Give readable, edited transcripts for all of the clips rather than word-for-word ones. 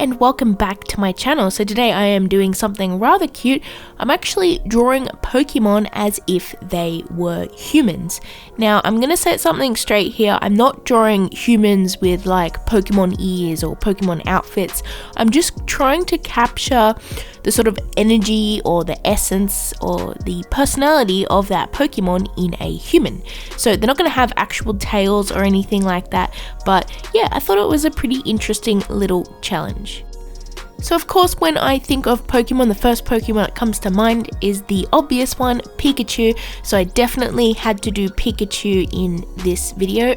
and welcome back to my channel. So today I am doing something rather cute. I'm actually drawing Pokemon as if they were humans. Now I'm gonna set something straight here. I'm not drawing humans with like Pokemon ears or Pokemon outfits. I'm just trying to capture the sort of energy or the essence or the personality of that Pokemon in a human. So they're not going to have actual tails or anything like that, but yeah, I thought it was a pretty interesting little challenge. So of course, when I think of Pokemon, the first Pokemon that comes to mind is the obvious one, Pikachu. So I definitely had to do Pikachu in this video.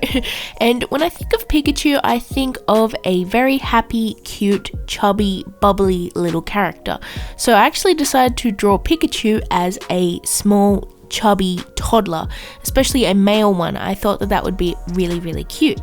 And when I think of Pikachu, I think of a very happy, cute, chubby, bubbly little character. So I actually decided to draw Pikachu as a small, chubby toddler, especially a male one. I thought that would be really, really cute.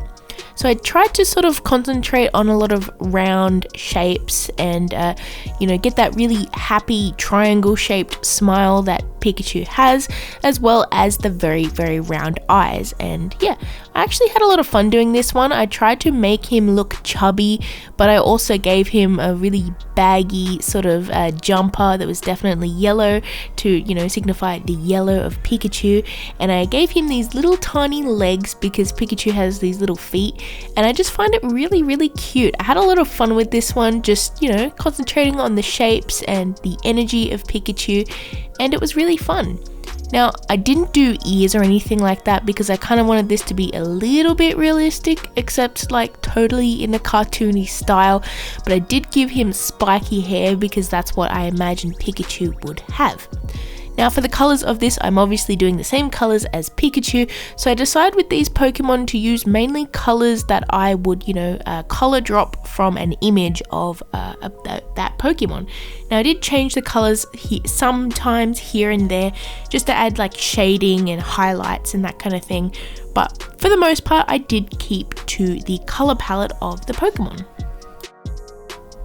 So I tried to sort of concentrate on a lot of round shapes and, get that really happy triangle shaped smile that Pikachu has, as well as the very, very round eyes. And yeah, I actually had a lot of fun doing this one. I tried to make him look chubby, but I also gave him a really baggy sort of jumper that was definitely yellow to, signify the yellow of Pikachu. And I gave him these little tiny legs because Pikachu has these little feet. And I just find it really, really cute. I had a lot of fun with this one, just, concentrating on the shapes and the energy of Pikachu. And it was really fun. Now, I didn't do ears or anything like that because I kind of wanted this to be a little bit realistic, except like totally in a cartoony style. But I did give him spiky hair because that's what I imagined Pikachu would have. Now for the colors of this, I'm obviously doing the same colors as Pikachu, so I decided with these Pokemon to use mainly colors that I would, color drop from an image of that Pokemon. Now I did change the colors sometimes here and there, just to add like shading and highlights and that kind of thing, but for the most part I did keep to the color palette of the Pokemon.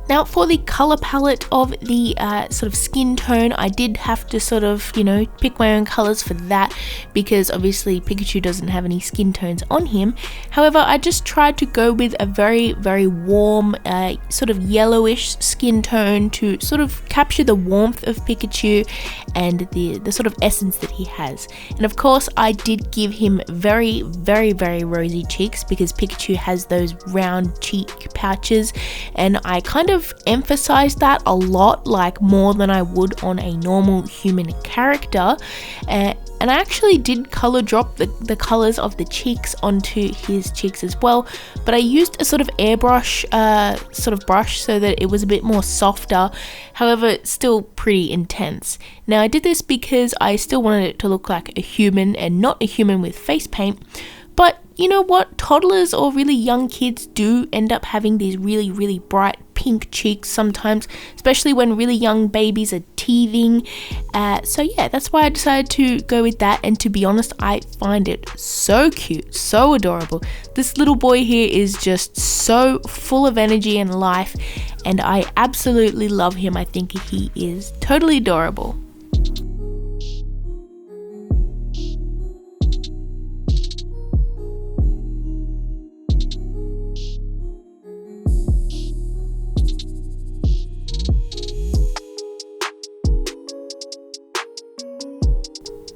Now for the color palette of the sort of skin tone, I did have to sort of, pick my own colors for that because obviously Pikachu doesn't have any skin tones on him. However, I just tried to go with a very, very warm, sort of yellowish skin tone to sort of capture the warmth of Pikachu and the sort of essence that he has. And of course, I did give him very, very, very rosy cheeks because Pikachu has those round cheek pouches, and I kind of emphasized that a lot, like more than I would on a normal human character. And I actually did color drop the colors of the cheeks onto his cheeks as well, but I used a sort of airbrush sort of brush so that it was a bit more softer, however still pretty intense. Now I did this because I still wanted it to look like a human and not a human with face paint. But you know what, toddlers or really young kids do end up having these really, really bright pink cheeks sometimes, especially when really young babies are teething. So yeah, that's why I decided to go with that, and to be honest, I find it so cute, so adorable. This little boy here is just so full of energy and life, and I absolutely love him. I think he is totally adorable.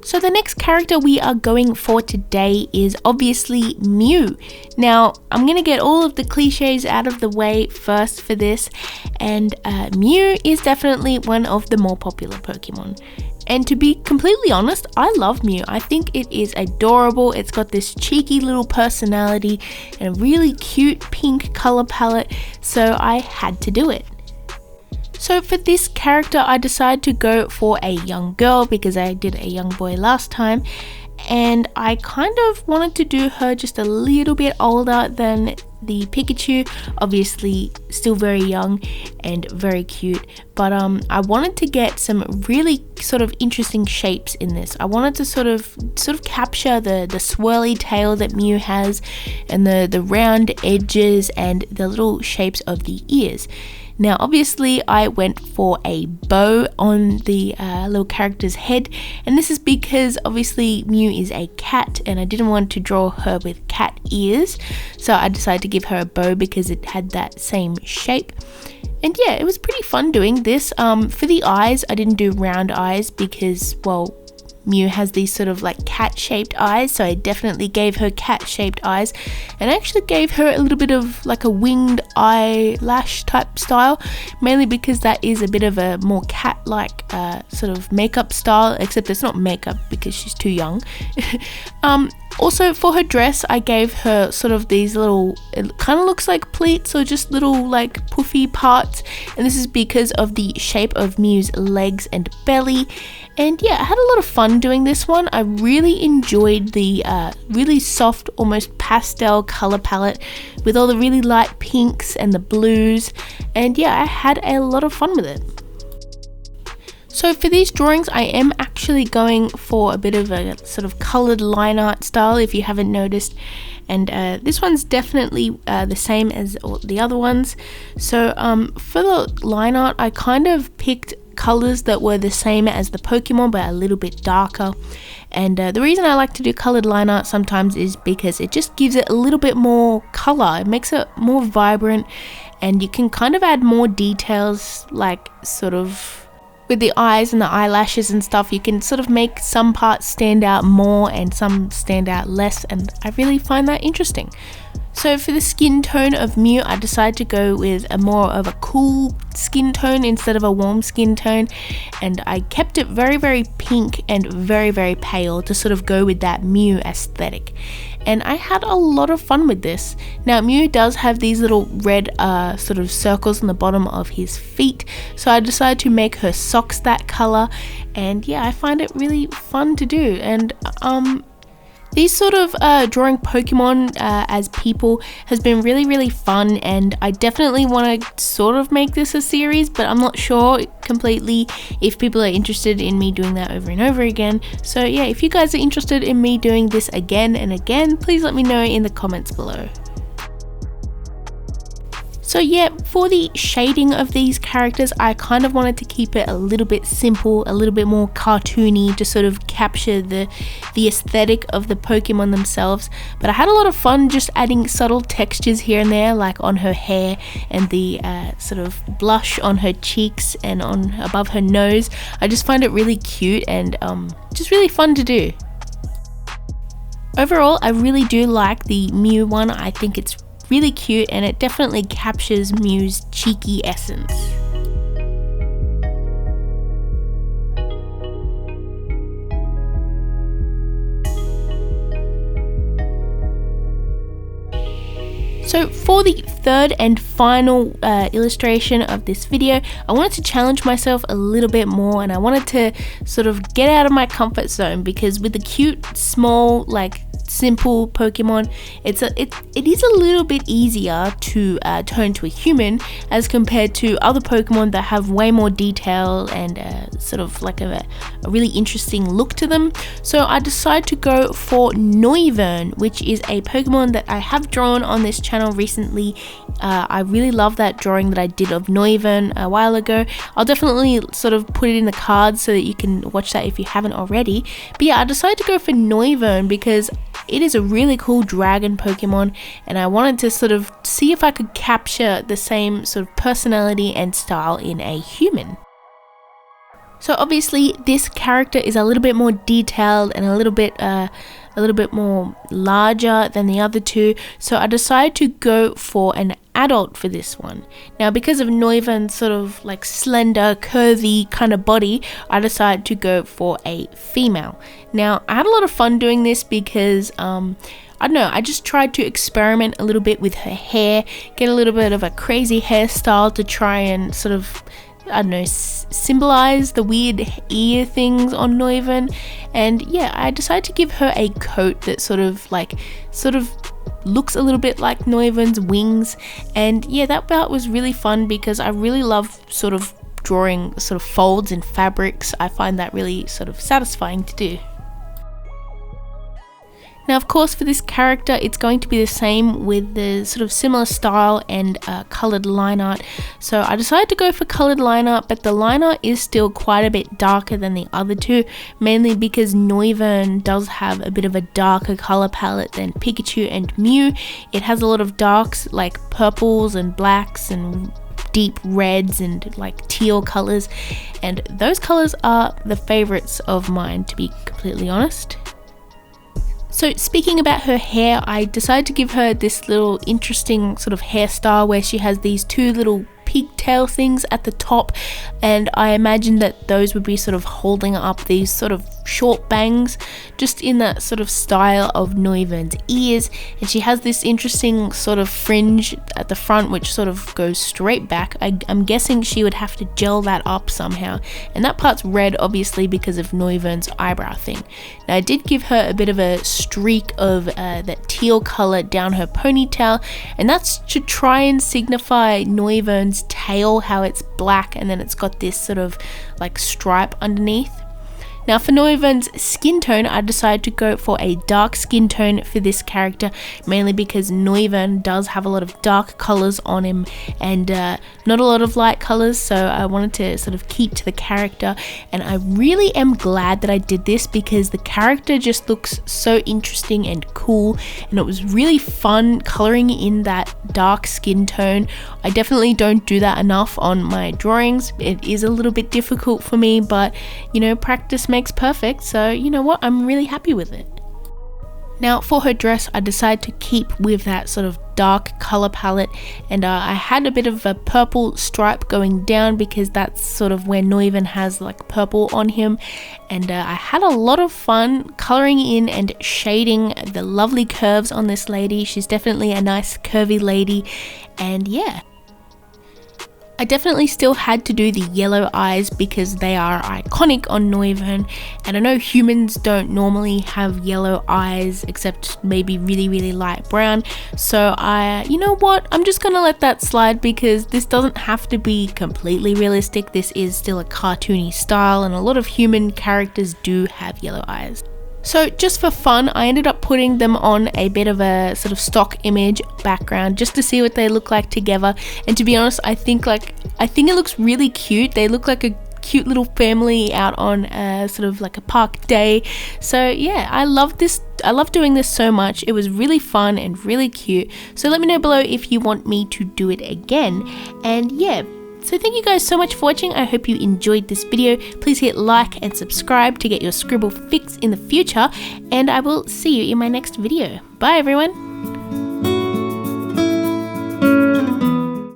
So the next character we are going for today is obviously Mew. Now, I'm going to get all of the cliches out of the way first for this, and Mew is definitely one of the more popular Pokemon. And to be completely honest, I love Mew. I think it is adorable. It's got this cheeky little personality and a really cute pink color palette, so I had to do it. So for this character, I decided to go for a young girl because I did a young boy last time, and I kind of wanted to do her just a little bit older than the Pikachu. Obviously still very young and very cute, but I wanted to get some really sort of interesting shapes in this. I wanted to sort of capture the swirly tail that Mew has, and the round edges and the little shapes of the ears. Now obviously I went for a bow on the little character's head, and this is because obviously Mew is a cat and I didn't want to draw her with cat ears, so I decided to give her a bow because it had that same shape. And yeah, it was pretty fun doing this. For the eyes, I didn't do round eyes because, well, Mew has these sort of like cat-shaped eyes, so I definitely gave her cat-shaped eyes, and I actually gave her a little bit of like a winged eyelash type style, mainly because that is a bit of a more cat-like sort of makeup style, except it's not makeup because she's too young. Also for her dress, I gave her sort of these little, it kind of looks like pleats or just little like puffy parts, and this is because of the shape of Mew's legs and belly. And yeah, I had a lot of fun doing this one. I really enjoyed the really soft, almost pastel color palette with all the really light pinks and the blues, and yeah, I had a lot of fun with it. So for these drawings, I am actually going for a bit of a sort of colored line art style, if you haven't noticed. And this one's definitely the same as all the other ones. So for the line art, I kind of picked colors that were the same as the Pokemon but a little bit darker. And the reason I like to do colored line art sometimes is because it just gives it a little bit more color. It makes it more vibrant, and you can kind of add more details, like sort of with the eyes and the eyelashes and stuff. You can sort of make some parts stand out more and some stand out less, and I really find that interesting. So for the skin tone of Mew, I decided to go with a more of a cool skin tone instead of a warm skin tone, and I kept it very, very pink and very, very pale to sort of go with that Mew aesthetic. And I had a lot of fun with this. Now Mew does have these little red sort of circles on the bottom of his feet, so I decided to make her socks that color, and yeah, I find it really fun to do. And these sort of drawing Pokemon as people has been really, really fun, and I definitely want to sort of make this a series, but I'm not sure completely if people are interested in me doing that over and over again. So yeah, if you guys are interested in me doing this again and again, please let me know in the comments below. So yeah, for the shading of these characters, I kind of wanted to keep it a little bit simple, a little bit more cartoony, to sort of capture the aesthetic of the Pokemon themselves. But I had a lot of fun just adding subtle textures here and there, like on her hair and the sort of blush on her cheeks and on above her nose. I just find it really cute and just really fun to do. Overall, I really do like the Mew one. I think it's really cute, and it definitely captures Mew's cheeky essence. So for the third and final illustration of this video, I wanted to challenge myself a little bit more, and I wanted to sort of get out of my comfort zone, because with the cute, small, like simple Pokemon, it is a little bit easier to turn to a human as compared to other Pokemon that have way more detail and sort of like a really interesting look to them. So I decided to go for Noivern, which is a Pokemon that I have drawn on this channel recently. I really love that drawing that I did of Noivern a while ago. I'll definitely sort of put it in the cards so that you can watch that if you haven't already. But yeah, I decided to go for Noivern because it is a really cool dragon Pokemon, and I wanted to sort of see if I could capture the same sort of personality and style in a human. So obviously this character is a little bit more detailed and a little bit more larger than the other two, so I decided to go for an adult for this one. Now because of Noivern's sort of like slender, curvy kind of body, I decided to go for a female. Now I had a lot of fun doing this because I don't know, I just tried to experiment a little bit with her hair, get a little bit of a crazy hairstyle to try and sort of, I don't know, symbolize the weird ear things on Noivern. And yeah, I decided to give her a coat that sort of looks a little bit like Noivern's wings. And yeah, that part was really fun because I really love sort of drawing sort of folds in fabrics. I find that really sort of satisfying to do. Now, of course, for this character, it's going to be the same with the sort of similar style and coloured line art. So I decided to go for coloured line art, but the line art is still quite a bit darker than the other two, mainly because Noivern does have a bit of a darker colour palette than Pikachu and Mew. It has a lot of darks like purples and blacks and deep reds and like teal colours, and those colours are the favourites of mine, to be completely honest. So speaking about her hair, I decided to give her this little interesting sort of hairstyle where she has these two little pigtail things at the top, and I imagined that those would be sort of holding up these sort of short bangs, just in that sort of style of Noivern's ears. And she has this interesting sort of fringe at the front which sort of goes straight back. I'm guessing she would have to gel that up somehow, and that part's red obviously because of Noivern's eyebrow thing. Now I did give her a bit of a streak of that teal colour down her ponytail, and that's to try and signify Noivern's tail, how it's black and then it's got this sort of like stripe underneath. Now for Noivern's skin tone, I decided to go for a dark skin tone for this character, mainly because Noivern does have a lot of dark colours on him and not a lot of light colours, so I wanted to sort of keep to the character, and I really am glad that I did this because the character just looks so interesting and cool, and it was really fun colouring in that dark skin tone. I definitely don't do that enough on my drawings. It is a little bit difficult for me, but you know, practice makes perfect, so you know what, I'm really happy with it. Now for her dress, I decided to keep with that sort of dark color palette, and I had a bit of a purple stripe going down because that's sort of where Noivern has like purple on him, and I had a lot of fun coloring in and shading the lovely curves on this lady. She's definitely a nice curvy lady, and yeah, I definitely still had to do the yellow eyes because they are iconic on Noivern, and I know humans don't normally have yellow eyes except maybe really light brown, so you know what, I'm just gonna let that slide because this doesn't have to be completely realistic. This is still a cartoony style and a lot of human characters do have yellow eyes. So just for fun, I ended up putting them on a bit of a sort of stock image background just to see what they look like together. And to be honest, I think it looks really cute. They look like a cute little family out on sort of like a park day. So yeah, I love this. I love doing this so much. It was really fun and really cute. So let me know below if you want me to do it again. And yeah, so thank you guys so much for watching. I hope you enjoyed this video. Please hit like and subscribe to get your scribble fix in the future, and I will see you in my next video. Bye everyone.